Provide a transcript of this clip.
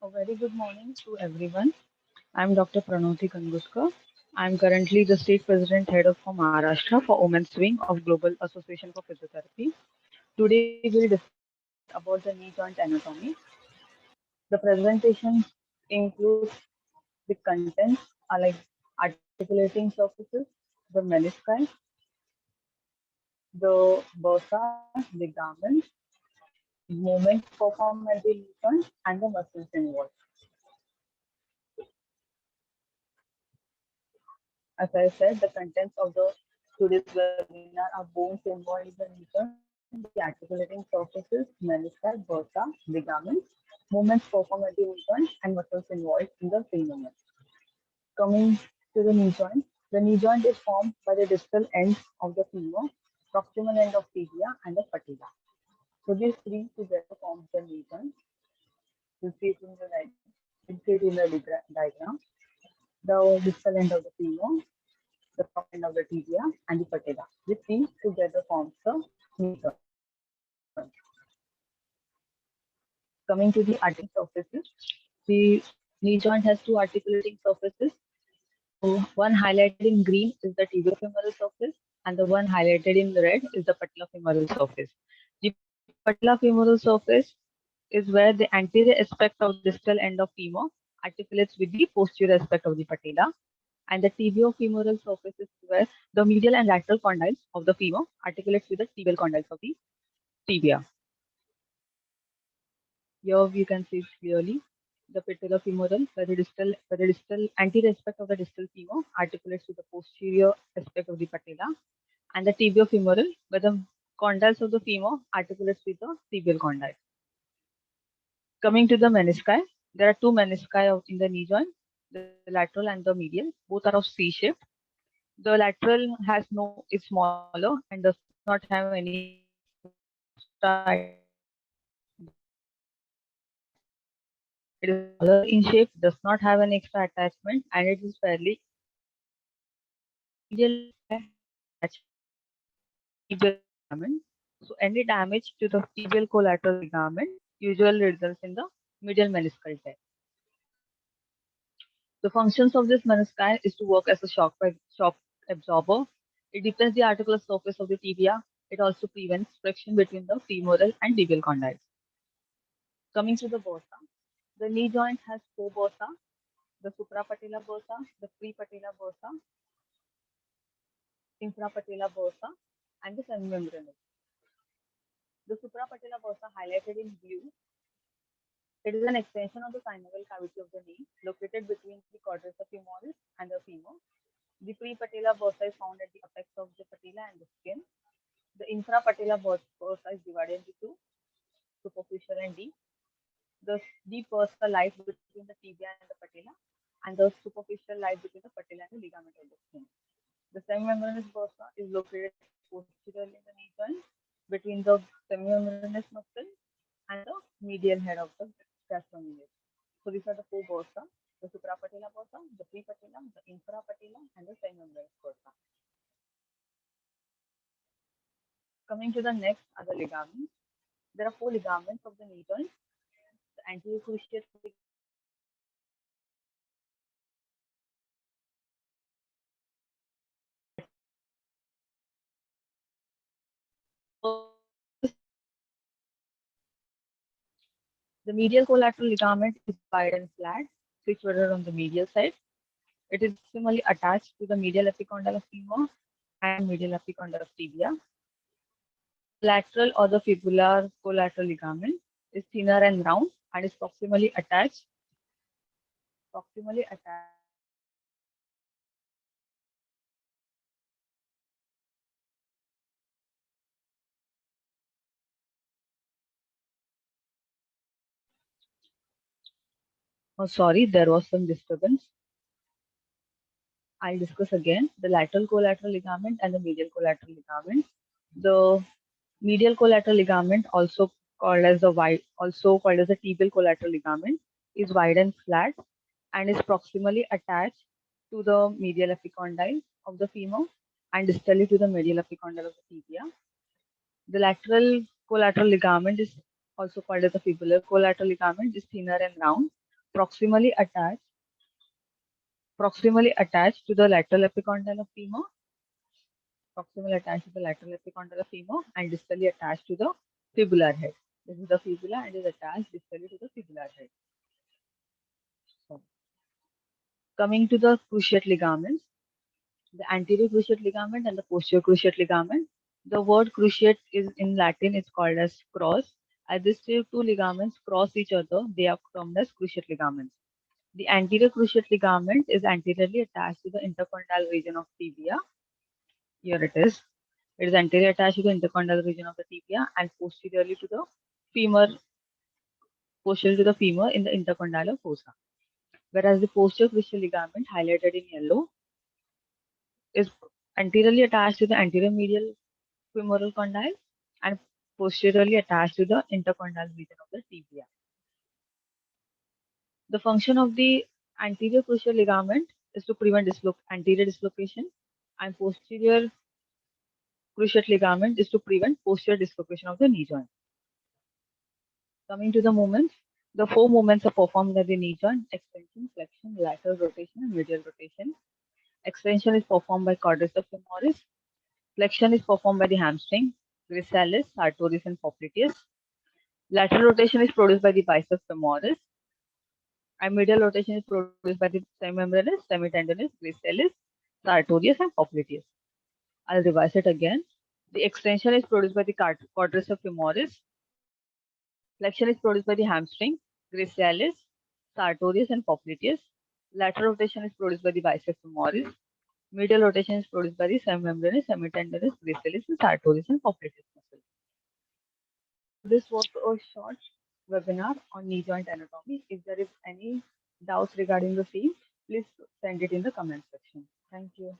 A very good morning to everyone. I'm Dr. Pranoti Kanguskar. I'm currently the State President Head of for Maharashtra for Women's Wing of Global Association for Physiotherapy. Today we'll discuss about the knee joint anatomy. The presentation includes the contents are like articulating surfaces, the menisci, the bursa, ligaments, movements performed at the knee joint, and the muscles involved. As I said, the contents of the today's webinar are bones involved in the region, the articulating surfaces, menisci, bursa, ligaments, movements performed at the knee joint, and muscles involved in the free movement. Coming to the knee joint is formed by the distal ends of the femur, proximal end of tibia, and the patella. So these three together form the knee joint. You see it in the you see it in the diagram. The distal end of the femur, the proximal end of the tibia, and the patella. These three together forms the knee joint. Coming to the articulating surfaces, the knee joint has two articulating surfaces. So one highlighted in green is the tibiofemoral surface, and the one highlighted in red is the patellofemoral surface. The patellofemoral surface is where the anterior aspect of the distal end of femur articulates with the posterior aspect of the patella, and the tibiofemoral surface is where the medial and lateral condyles of the femur articulates with the tibial condyles of the tibia. Here you can see clearly the patellofemoral, where the distal anterior aspect of the distal femur articulates with the posterior aspect of the patella, and the tibiofemoral, where the condyles of the femur articulates with the tibial condyle. Coming to the menisci, there are two menisci in the knee joint, the lateral and the medial. Both are of C-shaped. The lateral has no is smaller and does not have any extra attachment. It is smaller in shape, does not have an extra attachment, and it is fairly medial attachment to the tibial ligament. So any damage to the tibial collateral ligament usually results in the medial meniscal tear. The functions of this menisci is to work as a shock absorber. It deepens the articular surface of the tibia. It also prevents friction between the femoral and tibial condyles. Coming to the bursa, the knee joint has four bursa: the suprapatellar bursa, the prepatellar bursa, infrapatellar bursa, and the semimembranous. The suprapatellar bursa, highlighted in blue, it is an extension of the synovial cavity of the knee, located between the quadriceps femoris and the femur. The prepatellar bursa is found at the apex of the patella and the skin. The infrapatellar bursa is divided into two, superficial and deep. The deep bursa lies between the tibia and the patella, and the superficial lies between the patella and the ligament of the skin. The semimembranous bursa is located posteriorly in the knee joint between the semimembranous muscle and the medial head of the gastrocnemius. So these are the four bursa: the suprapatellar bursa, the prepatellar, the infrapatellar, and the semimembranous bursa. Coming to the next are the ligaments. There are four ligaments of the knee joint: the anterior cruciate ligament, the medial collateral ligament is wide and flat, situated on the medial side. It is proximally attached to the medial epicondyle of femur and the medial epicondyle of tibia. The lateral or the fibular collateral ligament is thinner and round and is proximally attached Oh, sorry, there was some disturbance. I'll discuss again the lateral collateral ligament and the medial collateral ligament. The medial collateral ligament, also called as the tibial collateral ligament, is wide and flat and is proximally attached to the medial epicondyle of the femur and distally to the medial epicondyle of the tibia. The lateral collateral ligament is also called as the fibular collateral ligament, is thinner and round proximally attached to the lateral epicondyle of femur, proximally attached to the lateral epicondyle of femur, and distally attached to the fibular head. This is the fibula and is attached distally to the fibular head. So, coming to the cruciate ligaments, the anterior cruciate ligament and the posterior cruciate ligament. The word cruciate is in Latin, it's called as cross. As these two ligaments cross each other, they are termed as cruciate ligaments. The anterior cruciate ligament is anteriorly attached to the intercondyle region of tibia. Here it is. It is anteriorly attached to the intercondyle region of the tibia and posteriorly to the femur, posterior to the femur in the intercondylar fossa. Whereas the posterior cruciate ligament, highlighted in yellow, is anteriorly attached to the anterior medial femoral condyle and posteriorly attached to the intercondyle region of the tibia. The function of the anterior cruciate ligament is to prevent anterior dislocation, and posterior cruciate ligament is to prevent posterior dislocation of the knee joint. Coming to the movements, the 4 movements are performed by the knee joint: extension, flexion, lateral rotation, and medial rotation. Extension is performed by quadriceps femoris. Flexion is performed by the hamstring, gracilis, sartorius, and popliteus. Lateral rotation is produced by the biceps femoris, and medial rotation is produced by the semimembranosus, semitendinous, gracilis, sartorius, and popliteus. I'll revise it again. The extension is produced by the quadriceps femoris. Flexion is produced by the hamstring, gracilis, sartorius, and popliteus. Lateral rotation is produced by the biceps femoris. Medial rotation is produced by the semimembranous, semitendinous, gracilis, and sartorius, and popliteus muscle. This was a short webinar on knee joint anatomy. If there is any doubts regarding the same, please send it in the comment section. Thank you.